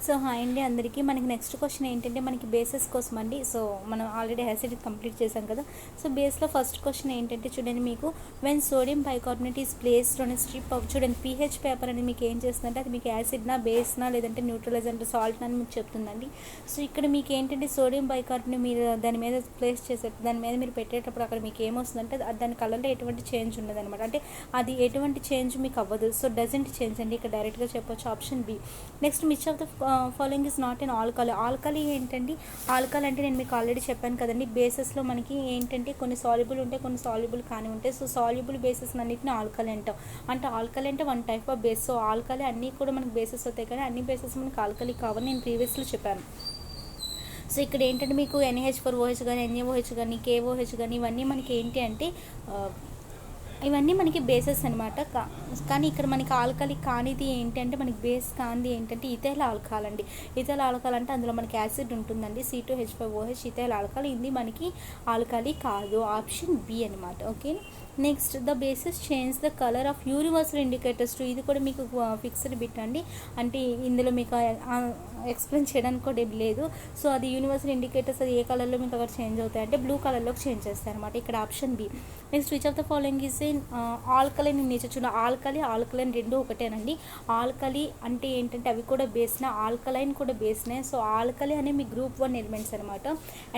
So hi అండి అందరికీ. మనకి నెక్స్ట్ క్వశ్చన్ ఏంటంటే మనకి బేసెస్ కోసం అండి. సో మనం ఆల్రెడీ యాసిడ్ కంప్లీట్ చేసాం కదా. సో బేస్లో ఫస్ట్ క్వశ్చన్ ఏంటంటే చూడండి, మీకు when sodium bicarbonate is placed on strip of, చూడండి పీహెచ్ పేపర్ అనేది మీకు ఏం చేస్తుందంటే అది మీకు యాసిడ్నా బేస్నా లేదంటే న్యూట్రలైజర్ సాల్ట్ అని మీకు చెప్తుందండి. సో ఇక్కడ మీకు ఏంటంటే సోడియం బైకార్బోనేట్ మీరు దాని మీద ప్లేస్ చేసే దాని మీద మీరు పెట్టేటప్పుడు అక్కడ మీకు ఏమొస్తుందంటే దాని కలర్లో ఎటువంటి చేంజ్ ఉండదు అనమాట. అంటే అది ఎటువంటి చేంజ్ మీకు అవ్వదు. సో డజంట్ చేంజ్ అండి, ఇక్కడ డైరెక్ట్గా చెప్పొచ్చు option B. Next which of the following is not an alkali. Alkali ఏంటండి? ఆల్కలీ అంటే నేను మీకు ఆల్రెడీ చెప్పాను కదండి, బేసెస్లో మనకి ఏంటంటే కొన్ని సాల్యుబుల్ ఉంటాయి, కొన్ని సాల్యుబుల్ కానీ ఉంటాయి. సో సాల్యుబుల్ బేసెస్ అన్నింటిని ఆల్కలీ అంటాం. అంటే ఆల్కలీ అంటే one type of base. So alkali అన్నీ కూడా మనకి బేసెస్ అవుతాయి, కానీ అన్ని బేసెస్ మనకి ఆల్కలీ కావాలి, నేను ప్రీవియస్లో చెప్పాను. సో ఇక్కడ ఏంటంటే మీకు NH4OH కానీ NaOH కానీ KOH కానీ ఇవన్నీ మనకి ఏంటి అంటే ఇవన్నీ మనకి బేసెస్ అనమాట. కానీ ఇక్కడ మనకి ఆల్కలీ కానిది ఏంటంటే మనకి బేస్ కానిది ఏంటంటే ఇథైల్ ఆల్కహాల్ అండి. ఇథైల్ ఆల్కహాల్ అంటే అందులో మనకి యాసిడ్ ఉంటుందండి, C2H5OH ఇథైల్ ఆల్కహాల్. ఇది మనకి ఆల్కలీ కాదు, ఆప్షన్ బి అనమాట. Okay. Next the basis change the colour of universal indicators to. ఇది కూడా మీకు ఫిక్స్డ్ బిట్ అండి, అంటే ఇందులో మీకు ఎక్స్ప్లెయిన్ చేయడానికి కూడా ఏం లేదు. సో అది యూనివర్సల్ ఇండికేటర్స్ అది ఏ కలర్లో మీకు అక్కడ చేంజ్ అవుతాయి అంటే బ్లూ కలర్లోకి చేంజ్ చేస్తాయి అనమాట. ఇక్కడ option B. Next which of the following is in alkaline in nature. చూడండి ఆల్కలైన్ రెండు ఒకటేనండి. ఆల్కలీ అంటే ఏంటంటే అవి కూడా బేస్నే, ఆల్కలైన్ కూడా బేస్నే. సో ఆల్కలీ అనేవి మీ గ్రూప్ 1 ఎలిమెంట్స్ అనమాట,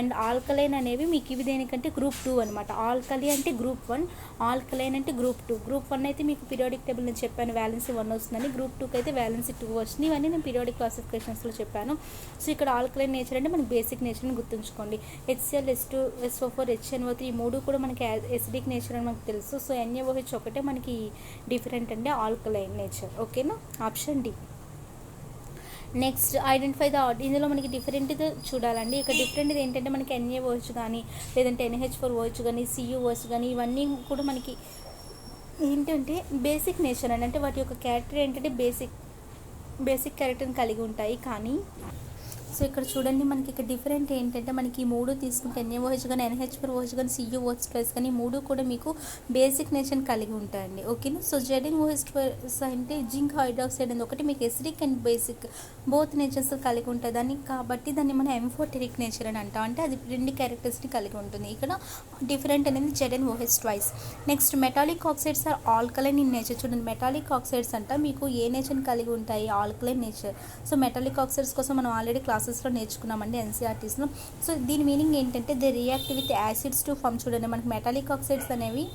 అండ్ ఆల్కలైన్ అనేవి మీకు ఇవి దేనికంటే గ్రూప్ 2 అనమాట. ఆల్కలీ అంటే గ్రూప్ 1, ఆల్కలైన్ అంటే గ్రూప్ 2. గ్రూప్ 1 అయితే మీకు పీరియాడిక్ టేబుల్ నేను చెప్పాను వ్యాలెన్సీ 1 వస్తుందని, గ్రూప్ 2కి అయితే వ్యాలెన్సీ 2 వస్తుంది. ఇవన్నీ నేను పీరియాడిక్ క్లాసిఫికేషన్స్లో చెప్పాను. సో ఇక్కడ ఆల్కలైన్ నేచర్ అంటే మనకి బేసిక్ నేచర్ని గుర్తుంచుకోండి. HCl, H2, SO4, HNO3 ఈ మూడు కూడా మనకి ఎసిడిక్ నేచర్ అని మనకు తెలుసు. సో NaOH ఒకటే మనకి డిఫరెంట్ అండి ఆల్కలైన్ నేచర్. ఓకేనా, option D. Next identify the order. ఇందులో మనకి డిఫరెంట్గా చూడాలండి. ఇక్కడ డిఫరెంట్ ఏంటంటే మనకి NaOH కానీ లేదంటే NH4OH కానీ CuOH కానీ ఇవన్నీ కూడా మనకి ఏంటంటే బేసిక్ నేచర్ అండి. అంటే వాటి యొక్క క్యారెక్టర్ ఏంటంటే బేసిక్ క్యారెక్టర్ని కలిగి ఉంటాయి. కానీ సో ఇక్కడ చూడండి మనకి ఇక్కడ డిఫరెంట్ ఏంటంటే మనకి ఈ మూడు తీసుకుంటే NaOH కానీ NH4OH కానీ CuOH ప్లస్ కానీ ఈ మూడు కూడా మీకు బేసిక్ నేచర్ని కలిగి ఉంటాయండి. ఓకేనా. సో ZnOH అంటే జింక్ హైడ్రాక్సైడ్ అనేది ఒకటి మీకు acidic and basic both natures కలిగి ఉంటుంది దాన్ని, కాబట్టి దాన్ని మనం ఎంఫోటెరిక్ నేచర్ అని అంటాం. అంటే అది రెండు క్యారెక్టర్స్ని కలిగి ఉంటుంది. ఇక్కడ డిఫరెంట్ అనేది ZnOH twice. Next metallic oxides are alkaline in nature. చూడండి మెటాలిక్ ఆక్సైడ్స్ అంట మీకు ఏ నేచర్ని కలిగి ఉంటాయి? Alkaline nature. So metallic oxides కోసం మనం ఆల్రెడీ క్లాసెస్లో నేర్చుకున్నామండి NCERTస్లో. సో దీని మీనింగ్ ఏంటంటే they react with acids to form. చూడండి మనకి మెటాలిక్ ఆక్సైడ్స్ అనేవి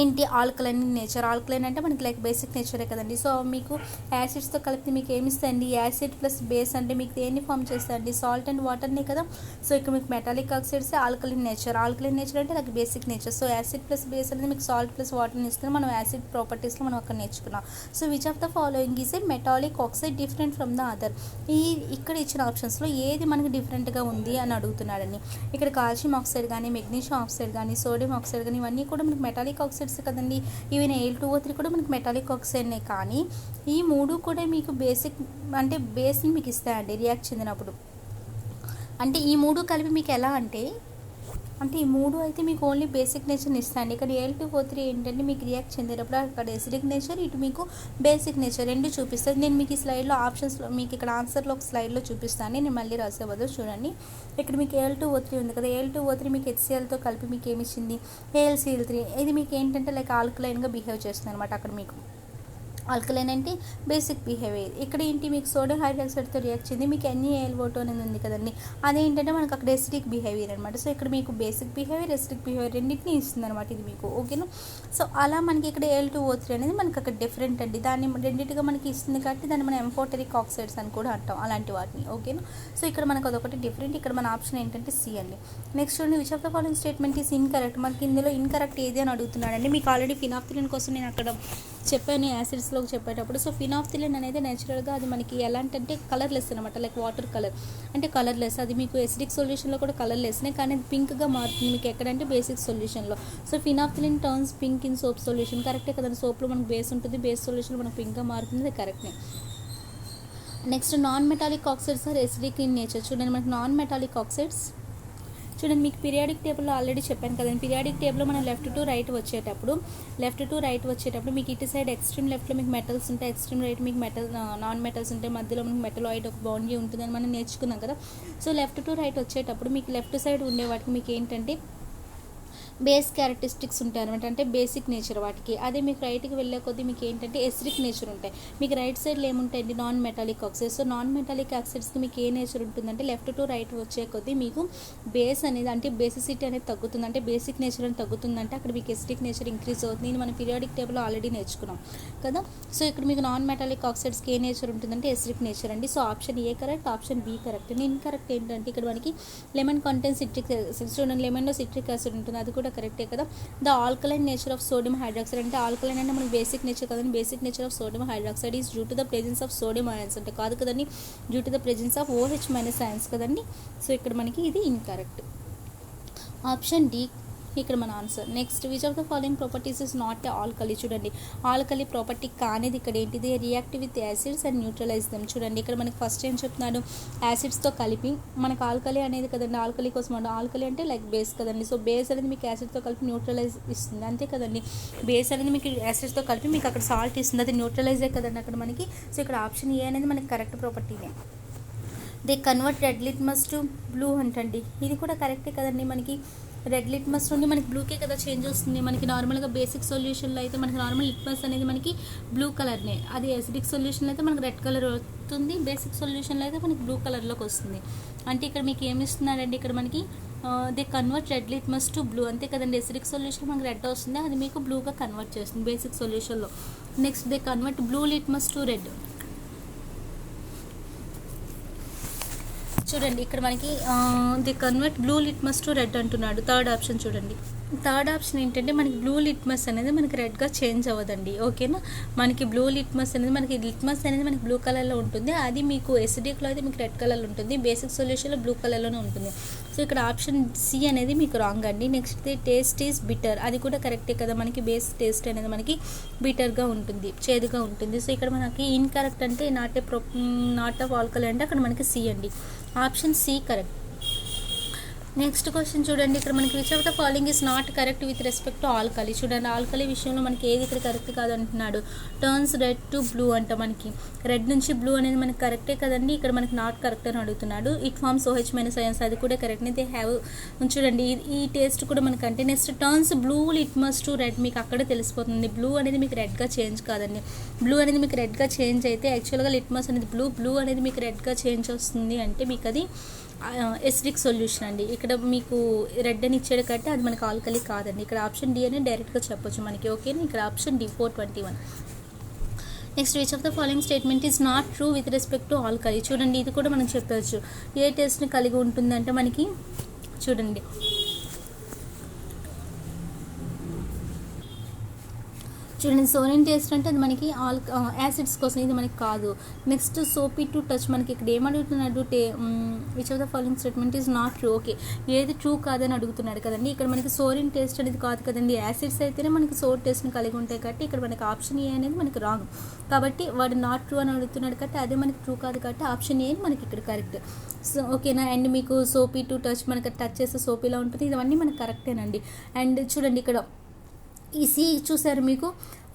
ఏంటి? Alkaline nature. ఆల్కలైన్ అంటే మనకి లైక్ బేసిక్ నేచరే కదండి. సో మీకు యాసిడ్స్తో కలిపితే మీకు ఏమి ఇస్తాయండి? యాసిడ్ ప్లస్ బేస్ అంటే మీకు దేన్ని ఫామ్ చేస్తాయండి? సాల్ట్ అండ్ వాటర్ని కదా. సో ఇక్కడ మీకు metallic oxides alkaline nature. Alkaline nature అంటే like basic nature. So acid plus base అనేది మీకు సాల్ట్ ప్లస్ వాటర్ని ఇస్తుంది. మనం యాసిడ్ ప్రాపర్టీస్లో మనం అక్కడ నేర్చుకున్నాం. So which of the following is a metallic oxide different from the other. ఇక్కడ ఇచ్చిన ఆప్షన్స్లో ఏది మనకి డిఫరెంట్గా ఉంది అని అడుగుతున్నాడని. ఇక్కడ కాల్షియం ఆక్సైడ్ కానీ మెగ్నీషియం ఆక్సైడ్ కానీ సోడియం ఆక్సైడ్ కానీ ఇవన్నీ కూడా మనకి మెటాలిక్ ఆక్సైడ్స్ కదండి. ఈవెన్ Al2O3 కూడా మనకి మెటాలిక్ ఆక్సైడ్నే, కానీ ఈ మూడు కూడా మీకు బేసిక్ అంటే బేస్ని మీకు ఇస్తాయండి రియాక్ట్ చెందినప్పుడు. అంటే ఈ మూడు కలిపి మీకు ఎలా అంటే ఈ మూడు అయితే మీకు ఓన్లీ బేసిక్ నేచర్ని ఇస్తాయండి. ఇక్కడ Al2O3 ఏంటంటే మీకు రియాక్ట్ చెందేటప్పుడు అక్కడ ఎసిడిక్ నేచర్, ఇటు మీకు బేసిక్ నేచర్ రెండు చూపిస్తుంది. నేను మీకు ఈ స్లైడ్లో ఆప్షన్స్లో మీకు ఇక్కడ ఆన్సర్లో ఒక స్లైడ్లో చూపిస్తాను, నేను మళ్ళీ రాసే బదులు చూడండి. ఇక్కడ మీకు Al2O3 ఉంది కదా, Al2O3 మీకు HClతో కలిపి మీకు ఏమి ఇచ్చింది? AlCl3. ఇది మీకు ఏంటంటే లైక్ ఆల్కలైన్గా బిహేవ్ చేస్తుంది అనమాట. అక్కడ మీకు ఆల్కలైన్ అంటే బేసిక్ బిహేవియర్. ఇక్కడ ఏంటి మీకు సోడియం హైడ్రాక్సైడ్తో రియాక్ట్ చెంది మీకు NaOH అనేది ఉంది కదండి, అదేంటంటే మనకు అక్కడ ఎసిడిక్ బిహేవియర్ అనమాట. సో ఇక్కడ మీకు బేసిక్ బిహేవియర్ ఎసిడిక్ బిహేవియర్ రెండింటిని ఇస్తుంది అనమాట ఇది మీకు. ఓకేనా. సో అలా మనకి ఇక్కడ Al2O3 అనేది మనకి అక్కడ డిఫరెంట్ అండి, దాన్ని రెండింటిగా మనకి ఇస్తుంది కాబట్టి దాన్ని మనం ఎంఫోటెరిక్ ఆక్సైడ్స్ అని కూడా అంటాం అలాంటి వాటిని. ఓకేనా. సో ఇక్కడ మనకు అదొకటి డిఫరెంట్. ఇక్కడ మన ఆప్షన్ ఏంటంటే సి అండి. నెక్స్ట్ చూడండి which of the following statement is incorrect. మనకి ఇందులో ఇన్కరెక్ట్ ఏది అని అడుగుతున్నాడండి. మీకు ఆల్రెడీ ఫినాఫ్థలిన్ కోసం నేను అక్కడ చెప్పాను యాసిడ్స్లో చెప్పేటప్పుడు. సో ఫినాఫ్థలిన్ అనేది నేచురల్గా అది మనకి ఎలాంటి కలర్లెస్ అనమాట, లైక్ వాటర్ కలర్ అంటే కలర్లెస్. అది మీకు ఎసిడిక్ సొల్యూషన్లో కూడా కలర్లెస్నే, కానీ అది పింక్గా మారుతుంది మీకు ఎక్కడంటే బేసిక్ సొల్యూషన్లో. So phenolphthalein turns pink in soap solution. కరెక్టే కదండి, సోప్లో మనకు బేస్ ఉంటుంది, బేస్ సొల్యూషన్ మనకు పింక్గా మారుతుంది, అది కరెక్ట్నే. Next non metallic oxides are acidic in nature. చూడండి మనకి నాన్ మెటాలిక్ ఆక్సైడ్స్ చూడండి మీకు పీరియాడిక్ టేబుల్లో ఆల్రెడీ చెప్పాను కదండి, పీరియాడిక్ టేబుల్లో మనం లెఫ్ట్ టు రైట్ వచ్చేటప్పుడు మీకు ఇటు సైడ్ ఎక్స్ట్రీమ్ లెఫ్ట్లో మీకు మెటల్స్ ఉంటాయి, ఎక్స్ట్రీమ్ రైట్ మీకు నాన్ మెటల్స్ ఉంటాయి, మధ్యలో మనకి మెటలాయిడ్ ఒక బౌండరీ ఉంటుందని మనం నేర్చుకున్నాం కదా. సో లెఫ్ట్ టు రైట్ వచ్చేటప్పుడు మీకు లెఫ్ట్ సైడ్ ఉండే వాటికి మీకు ఏంటంటే బేస్ క్యారెక్టరిస్టిక్స్ ఉంటాయి అనమాట, అంటే బేసిక్ నేచర్ వాటికి. అదే మీకు రైట్కి వెళ్ళే కొద్దీ మీకు ఏంటంటే ఎసిడిక్ నేచర్ ఉంటాయి. మీకు రైట్ సైడ్లో ఏముంటాయండి, non metallic oxides. So non metallic ఆక్సైడ్స్కి మీకు ఏ నేచర్ ఉంటుందంటే లెఫ్ట్ టు రైట్ వచ్చే కొద్దీ మీకు బేస్ అనేది అంటే బేసిసిటీ అనేది తగ్గుతుంది, అంటే బేసిక్ నేచర్ అనేది తగ్గుతుందంటే అక్కడ మీకు ఎసిడిక్ నేచర్ ఇంక్రీజ్ అవుతుంది. ఇది మనం పీరియాడిక్ టేబుల్లో ఆల్రెడీ నేర్చుకున్నాం కదా. సో ఇక్కడ మీకు నాన్ మెటాలిక్ ఆక్సైడ్స్కి ఏ నేచర్ ఉంటుందంటే ఎసిడిక్ నేచర్ అండి. So option A correct, option B correct. Incorrect ఏంటంటే ఇక్కడ మనకి లెమన్ కంటెంట్ సిట్రిక్ యాసిడ్, చూడండి లెమన్లో సిట్రిక్ యాసిడ్ ఉంటుంది, అది కూడా కరెక్టే కదా. The alkaline nature of sodium hydroxide, అంటే ఆల్కలైన్ అంటే మనకి బేసిక్ నేచర్ కదండి, basic nature of sodium hydroxide is due to the presence of sodium ions, అంటే కాదు కదండి, due to the presence of OH minus ions కదండి. సో ఇక్కడ మనకి ఇది ఇన్కరెక్ట్. ఆప్షన్ డి ఇక్కడ మన answer. Next, which of the following properties is not a alkali. చూడండి ఆల్కలీ ప్రాపర్టీ కానిది ఇక్కడ ఏంటిది, react with acids and neutralize them. చూడండి ఇక్కడ మనకి ఫస్ట్ ఏం చెప్తున్నాడు, యాసిడ్స్తో కలిపి మనకు ఆల్కలీ అనేది కదండి, ఆల్కలీ కోసం ఆల్కలీ అంటే లైక్ బేస్ కదండి. సో బేస్ అనేది మీకు యాసిడ్తో కలిపి న్యూట్రలైజ్ ఇస్తుంది, అంతే కదండి. బేస్ అనేది మీకు యాసిడ్స్తో కలిపి మీకు అక్కడ సాల్ట్ ఇస్తుంది, అది న్యూట్రలైజే కదండి అక్కడ మనకి. సో ఇక్కడ ఆప్షన్ ఏ అనేది మనకి కరెక్ట్ ప్రాపర్టీనే. They convert red litmus to blue అంటండి, ఇది కూడా కరెక్టే కదండి. మనకి రెడ్ లిట్మస్ నుండి మనకి బ్లూకే కదా చేంజ్ వస్తుంది. మనకి నార్మల్గా బేసిక్ సొల్యూషన్లో అయితే మనకి నార్మల్ లిట్మస్ అనేది మనకి బ్లూ కలర్నే, అది ఎసిడిక్ సొల్యూషన్లో అయితే మనకి రెడ్ కలర్ వస్తుంది, బేసిక్ సొల్యూషన్లో అయితే మనకి బ్లూ కలర్లోకి వస్తుంది. అంటే ఇక్కడ మీకు ఏమి ఇస్తున్నారండి, ఇక్కడ మనకి they convert red litmus to blue, అంతే కదండి. ఎసిడిక్ సొల్యూషన్ మనకి రెడ్ వస్తుంది, అది మీకు బ్లూగా కన్వర్ట్ చేస్తుంది బేసిక్ సొల్యూషన్లో. Next, they convert blue litmus to red. చూడండి ఇక్కడ మనకి they convert blue litmus to red అంటున్నాడు. థర్డ్ ఆప్షన్ చూడండి, థర్డ్ ఆప్షన్ ఏంటంటే మనకి బ్లూ లిట్మస్ అనేది మనకి రెడ్గా చేంజ్ అవ్వదండి, ఓకేనా. మనకి బ్లూ లిట్మస్ అనేది మనకి లిట్మస్ అనేది మనకి బ్లూ కలర్లో ఉంటుంది, అది మీకు ఎసిడిక్లో అయితే మీకు రెడ్ కలర్లో ఉంటుంది, బేసిక్ సొల్యూషన్లో బ్లూ కలర్లోనే ఉంటుంది. సో ఇక్కడ ఆప్షన్ సి అనేది మీకు రాంగ్ అండి. Next, the taste is bitter, అది కూడా కరెక్టే కదా. మనకి బేస్ టేస్ట్ అనేది మనకి బిటర్గా ఉంటుంది, చేదుగా ఉంటుంది. సో ఇక్కడ మనకి ఇన్కరెక్ట్ అంటే నాట్ ఆఫ్ ఆల్కలీ అంటే అక్కడ మనకి సి అండి. Option C correct. Next question చూడండి, ఇక్కడ మనకి which of the following is not correct with respect to alkali. చూడండి ఆల్కలీ విషయంలో మనకి ఏది ఇక్కడ కరెక్ట్ కాదు అంటున్నాడు. టర్న్స్ రెడ్ టు బ్లూ అంట, మనకి రెడ్ నుంచి బ్లూ అనేది మనకి కరెక్టే కదండి, ఇక్కడ మనకి నాట్ కరెక్ట్ అని అడుగుతున్నాడు. It forms OH minus ions, అది కూడా కరెక్ట్. దే హ్యావ్, చూడండి ఈ టేస్ట్ కూడా మనకి అంటే. Next, turns blue litmus to red, మీకు అక్కడే తెలిసిపోతుంది బ్లూ అనేది మీకు రెడ్గా చేంజ్ కాదండి. బ్లూ అనేది మీకు రెడ్గా చేంజ్ అయితే యాక్చువల్గా లిట్మస్ అనేది బ్లూ అనేది మీకు రెడ్గా చేంజ్ వస్తుంది అంటే మీకు అది ఎసిడిక్ సొల్యూషన్ అండి. ఇక్కడ మీకు రెడ్ అని ఇచ్చాడు కాబట్టి అది మనకి ఆల్కలీ కాదండి. ఇక్కడ ఆప్షన్ డి అని డైరెక్ట్గా చెప్పొచ్చు మనకి, ఓకేనా. ఇక్కడ option D 421. Next, which of the following statement is not true with respect to alkali. చూడండి ఇది కూడా మనం చెప్పవచ్చు. ఏ టేస్ట్ని కలిగి ఉంటుందంటే మనకి చూడండి సోనియం టేస్ట్ అంటే అది మనకి యాసిడ్స్ కోసం, ఇది మనకి కాదు. నెక్స్ట్, సోపీ టు టచ్, మనకి ఇక్కడ ఏమడుగుతున్నాడు, which of the following statement is not true. Okay, ఏది ట్రూ కాదని అడుగుతున్నాడు కదండి. ఇక్కడ మనకి సోరిన్ టేస్ట్ అనేది కాదు కదండి, యాసిడ్స్ అయితేనే మనకి సోర్ టేస్ట్ని కలిగి ఉంటాయి కాబట్టి ఇక్కడ మనకి ఆప్షన్ ఏ అనేది మనకి రాంగ్. కాబట్టి వాడు నాట్ ట్రూ అని అడుగుతున్నాడు కాబట్టి అదే మనకి ట్రూ కాదు కాబట్టి ఆప్షన్ ఏ మనకి ఇక్కడ కరెక్ట్. సో ఓకేనా. అండ్ మీకు సోపీ టు టచ్, మనకి టచ్ చేస్తే సోపీలా ఉంటుంది, ఇవన్నీ మనకి కరెక్టేనండి. అండ్ చూడండి ఇక్కడ ఈ సి చూసారు మీకు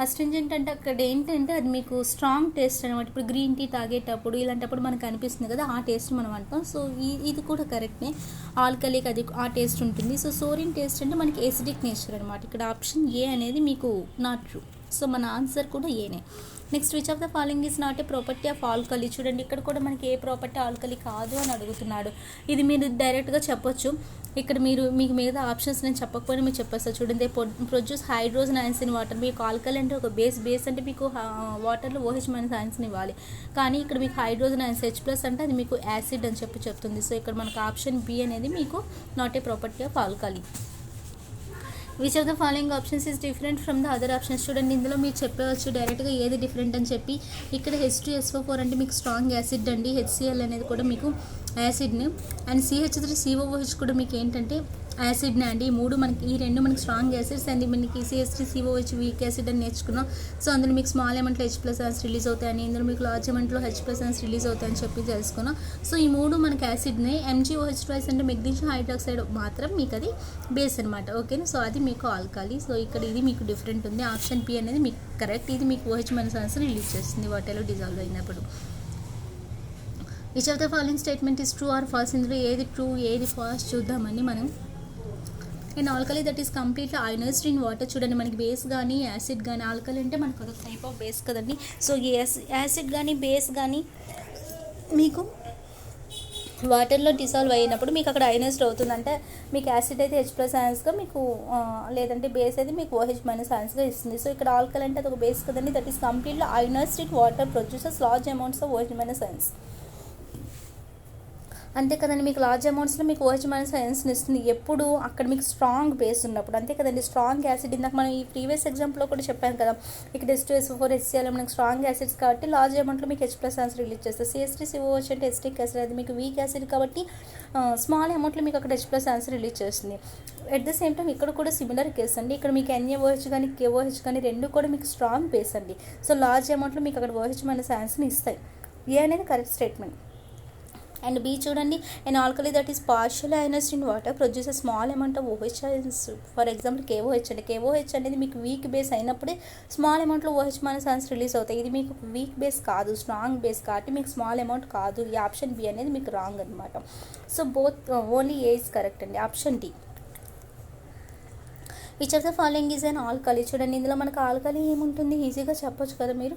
అస్ట్రింజెంట్ అంటే అక్కడ ఏంటంటే అది మీకు స్ట్రాంగ్ టేస్ట్ అనమాట. ఇప్పుడు గ్రీన్ టీ తాగేటప్పుడు ఇలాంటప్పుడు మనకు అనిపిస్తుంది కదా, ఆ టేస్ట్ మనం అంటాం. సో ఇది కూడా కరెక్టే, ఆల్కలీకి అది ఆ టేస్ట్ ఉంటుంది. సో సోరిన్ టేస్ట్ అంటే మనకి ఎసిడిక్ నేచర్ అనమాట. ఇక్కడ ఆప్షన్ ఏ అనేది మీకు నాట్ ట్రూ. సో మన ఆన్సర్ కూడా ఏనే. Next, which of the following is not a property of alkali. చూడండి ఇక్కడ కూడా మనకి ఏ ప్రాపర్టీ ఆల్కలీ కాదు అని అడుగుతున్నాడు. ఇది మీరు డైరెక్ట్గా చెప్పొచ్చు. ఇక్కడ మీకు మిగతా ఆప్షన్స్ నేను చెప్పకపోయినా మీరు చెప్పేస్తారు. చూడండి, produce hydrogen ions in water. మీకు ఆల్కలీ అంటే ఒక బేస్ అంటే మీకు వాటర్లో OH మైనస్ అయాన్స్ని ఇవ్వాలి, కానీ ఇక్కడ మీకు హైడ్రోజన్ అయాన్స్ H+ అంటే అది మీకు యాసిడ్ అని చెప్తుంది. సో ఇక్కడ మనకు ఆప్షన్ బి అనేది మీకు not a property of alkali. Which of the following options is different from the other options. చూడండి ఇందులో మీరు చెప్పవచ్చు డైరెక్ట్గా ఏది డిఫరెంట్ అని చెప్పి. ఇక్కడ H2SO4 అంటే మీకు స్ట్రాంగ్ యాసిడ్ అండి, HCl అనేది కూడా మీకు యాసిడ్ని, అండ్ CH3COOH కూడా మీకు ఏంటంటే యాసిడ్ని అండి. ఈ రెండు మనకి స్ట్రాంగ్ యాసిడ్స్ అండ్ మనకి CH3COH వీక్ యాసిడ్ అని నేర్చుకున్నాం. సో అందులో మీకు స్మాల్ అమౌంట్లో H+ రిలీజ్ అవుతాయని, ఇందులో మీకు లార్జ్ అమౌంట్లో H+ రిలీజ్ అవుతాయని చెప్పి తెలుసుకున్నాం. సో ఈ మూడు మనకి యాసిడ్ని MgOH2 అంటే మెగ్నీషియం హైడ్రాక్సైడ్ మాత్రం మీకు అది బేస్ అనమాట. ఓకేనా. సో అది మీకు ఆల్కాలి. సో ఇక్కడ ఇది మీకు డిఫరెంట్ ఉంది. ఆప్షన్ P అనేది మీకు కరెక్ట్. ఇది మీకు OH- రిలీజ్ చేస్తుంది వాటర్లో డిజాల్వ్ అయినప్పుడు. Which of the following statement is true or false? ఇందులో ఏది ట్రూ ఏది ఫాల్స్ చూద్దామని మనం. And alkali that is completely ionised in water. చూడండి మనకి బేస్ కానీ యాసిడ్ కానీ, ఆల్కలీ అంటే మనకు ఒక టైప్ ఆఫ్ బేస్ కదండి. సో యాసిడ్ కానీ బేస్ కానీ మీకు వాటర్లో డిసాల్వ్ అయినప్పుడు మీకు అక్కడ అయనైజ్డ్ అవుతుందంటే మీకు యాసిడ్ అయితే H+గా మీకు, లేదంటే బేస్ అయితే మీకు OH- ఇస్తుంది. సో ఇక్కడ ఆల్కలీ అంటే అది ఒక బేస్ కదండి. That is completely ionised in water produces large amounts of OH-. అంతే కదండి. మీకు లార్జ్ అమౌంట్స్లో మీకు OH- ఇస్తుంది ఎప్పుడు అక్కడ మీకు స్ట్రాంగ్ బేస్ ఉన్నప్పుడు. అంతే కదండి. స్ట్రాంగ్ యాసిడ్ ఇందాక మనం ఈ ప్రీవియస్ ఎగ్జాంపుల్లో కూడా చెప్పాను కదా, ఇక్కడ H2SO4 HCl మనకి స్ట్రాంగ్ యాసిడ్స్ కాబట్టి లార్జ్ అమౌంట్లో మీకు H+ రిలీజ్ చేస్తారు. CH3COH అంటే ఎస్టిక్ యాసిడ్, అది మీకు వీక్ యాసిడ్ కాబట్టి స్మాల్ అమౌంట్లో మీకు అక్కడ H+ రిలీజ్ చేస్తుంది. ఎట్ ద సేమ్ టైం ఇక్కడ కూడా సిమిలర్ కేస్ అండి. ఇక్కడ మీకు NaOH కానీ KOH కానీ రెండు కూడా మీకు స్ట్రాంగ్ బేస్ అండి. సో లార్జ్ అమౌంట్లో మీకు అక్కడ OH- ఇస్తాయి. ఏ అనేది కరెక్ట్ స్టేట్మెంట్. అండ్ బి చూడండి, and alkali that is partial ionized in water produce small amount of OH. For example KOH అండి. KOH అనేది మీకు వీక్ బేస్ అయినప్పుడే స్మాల్ అమౌంట్లో OH- రిలీజ్ అవుతాయి. ఇది మీకు వీక్ బేస్ కాదు, స్ట్రాంగ్ బేస్ కాబట్టి మీకు స్మాల్ అమౌంట్ కాదు. ఈ ఆప్షన్ బి అనేది మీకు రాంగ్ అనమాట. So both only A is correct అండి. Option D. Which of the following is an alkali? చూడండి ఇందులో మనకు ఆల్కలీ ఏముంటుంది ఈజీగా చెప్పొచ్చు కదా మీరు.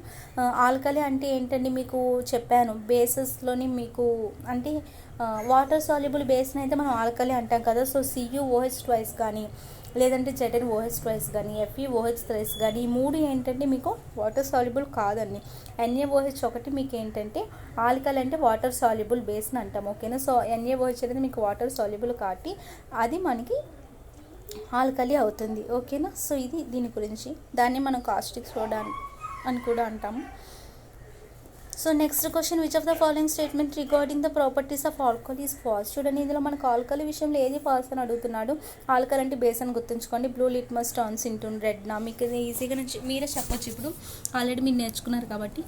ఆల్కలీ అంటే ఏంటండి మీకు చెప్పాను, బేసెస్లోని మీకు అంటే వాటర్ సాల్యుబుల్ బేస్ని అయితే మనం ఆల్కలీ అంటాం కదా. సో CuOH2 కానీ, లేదంటే ZnOH2 కానీ, FeOH3 కానీ, ఈ మూడు ఏంటంటే మీకు వాటర్ సాల్యుబుల్ కాదండి. NaOH ఒకటి మీకు ఏంటంటే ఆల్కలీ అంటే వాటర్ సాల్యుబుల్ బేస్ని అంటాం. ఓకేనా. సో NaOH అనేది మీకు వాటర్ సాల్యుబుల్ కాబట్టి అది మనకి ఆల్కలీ అవుతుంది. ఓకేనా. సో ఇది దీని గురించి, దాన్ని మనం కాస్టిక్ సోడా అని కూడా అంటాము. So next question, which of the following statement regarding the properties of alkali is false? చూడండి ఇందులో మనకు ఆల్కలీ విషయంలో ఏది ఫాల్స్ అని అడుగుతున్నాడు. ఆల్కలీ అంటే బేస్ అని గుర్తుంచుకోండి. Blue litmus turns into red. మీకు ఇది ఈజీగా మీరే చెప్పొచ్చు, ఇప్పుడు ఆల్రెడీ మీరు నేర్చుకున్నారు కాబట్టి.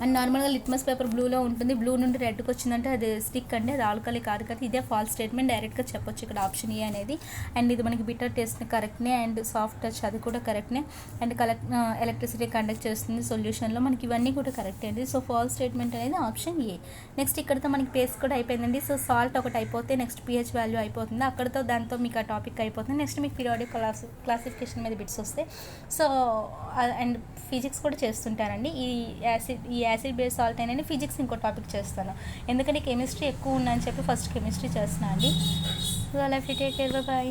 అండ్ నార్మల్గా లిట్మస్ పేపర్ బ్లూలో ఉంటుంది, బ్లూ నుండి రెడ్కి వచ్చిందంటే అది స్టిక్ అండి, అది ఆల్కలీ కాదు కదా. ఇదే ఫాల్స్ స్టేట్మెంట్ డైరెక్ట్గా చెప్పొచ్చు ఇక్కడ ఆప్షన్ ఏ అనేది. అండ్ ఇది మనకి బిటర్ టెస్ట్ కరెక్ట్నే, అండ్ సాఫ్ట్ టచ్ అది కూడా కరెక్ట్నే, అండ్ ఎలక్ట్రిసిటీ కండక్ట్ చేస్తుంది సొల్యూషన్లో, మనకి ఇవన్నీ కూడా కరెక్ట్ అండి. సో ఫాల్స్ స్టేట్మెంట్ అనేది ఆప్షన్ ఏ. నెక్స్ట్ ఇక్కడతో మనకి పేస్ కూడా అయిపోయిందండి. సో సాల్ట్ ఒకటి అయిపోతే నెక్స్ట్ pH వాల్యూ అయిపోతుంది, అక్కడతో దాంతో మీకు ఆ టాపిక్ అయిపోతుంది. నెక్స్ట్ మీకు పీరియాడిక్ క్లాసిఫికేషన్ మీద బిట్స్ వస్తాయి. సో అండ్ ఫిజిక్స్ కూడా చేస్తుంటారండి. ఈ యాసిడ్ బేస్ సాల్ట్ అనేది ఫిజిక్స్ ఇంకో టాపిక్ చేస్తాను, ఎందుకంటే కెమిస్ట్రీ ఎక్కువ ఉందని చెప్పి ఫస్ట్ కెమిస్ట్రీ చేస్తున్నాను అండి. సో అలా టేక్ కేర్, బాయ్.